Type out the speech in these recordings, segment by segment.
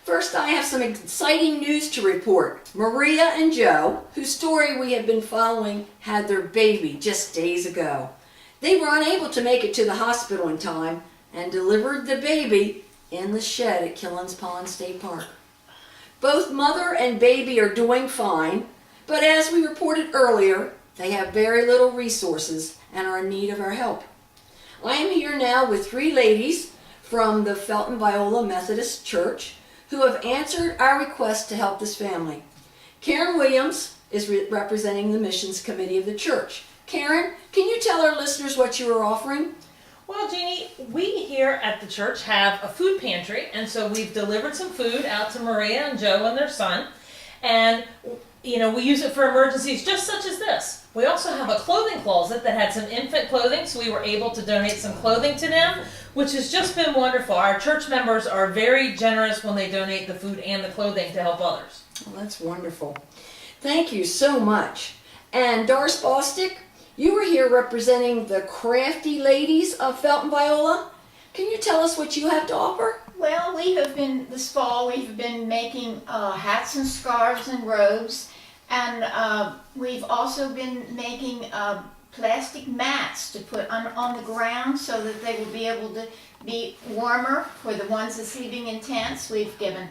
First, I have some exciting news to report. Maria and Joe, whose story we have been following, had their baby just days ago. They were unable to make it to the hospital in time and delivered the baby in the shed at Killens Pond State Park. Both mother and baby are doing fine, but as we reported earlier, they have very little resources and are in need of our help. I am here now with 3 ladies from the Felton Viola Methodist Church who have answered our request to help this family. Karen Williams is representing the Missions Committee of the church. Karen, can you tell our listeners what you are offering? Well, Jeannie, we here at the church have a food pantry, and so we've delivered some food out to Maria and Joe and their son, and we use it for emergencies just such as this. We also have a clothing closet that had some infant clothing, so we were able to donate some clothing to them, which has just been wonderful. Our church members are very generous when they donate the food and the clothing to help others. Well, that's wonderful. Thank you so much. And Doris Bostick, you were here representing the crafty ladies of Felton Viola. Can you tell us what you have to offer? Well, this fall, we've been making hats and scarves and robes, and we've also been making plastic mats to put on the ground so that they will be able to be warmer for the ones that's sleeping in tents. We've given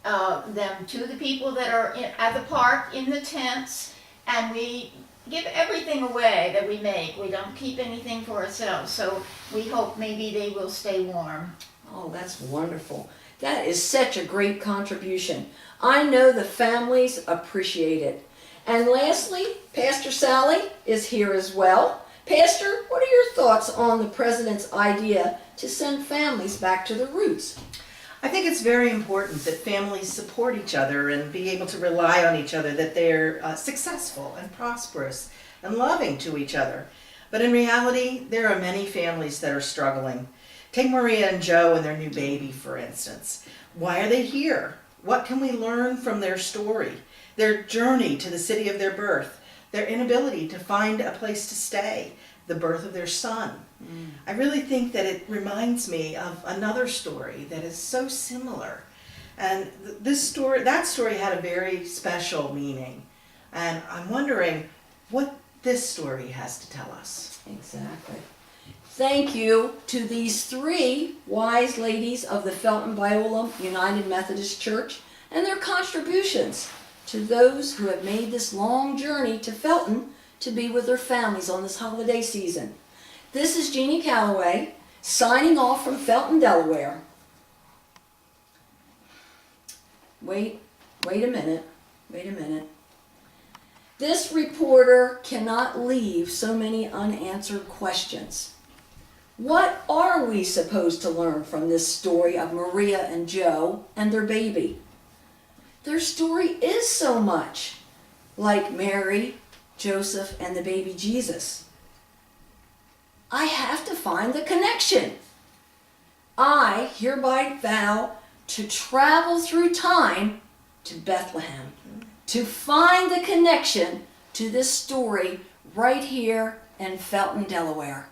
them to the people that are at the park in the tents, and we give everything away that we make. We don't keep anything for ourselves, so we hope maybe they will stay warm. Oh, that's wonderful. That is such a great contribution. I know the families appreciate it. And lastly, Pastor Sally is here as well. Pastor, what are your thoughts on the President's idea to send families back to their roots? I think it's very important that families support each other and be able to rely on each other, that they're successful and prosperous and loving to each other. But in reality, there are many families that are struggling. Take Maria and Joe and their new baby, for instance. Why are they here? What can we learn from their story, their journey to the city of their birth, their inability to find a place to stay, the birth of their son? I really think that it reminds me of another story that is so similar. And that story had a very special meaning. And I'm wondering what this story has to tell us. Exactly. Thank you to these 3 wise ladies of the Felton Viola United Methodist Church and their contributions to those who have made this long journey to Felton to be with their families on this holiday season. This is Jeannie Calloway signing off from Felton, Delaware. Wait a minute. This reporter cannot leave so many unanswered questions. What are we supposed to learn from this story of Maria and Joe and their baby? Their story is so much like Mary, Joseph, and the baby Jesus. I have to find the connection. I hereby vow to travel through time to Bethlehem, to find the connection to this story right here in Felton, Delaware.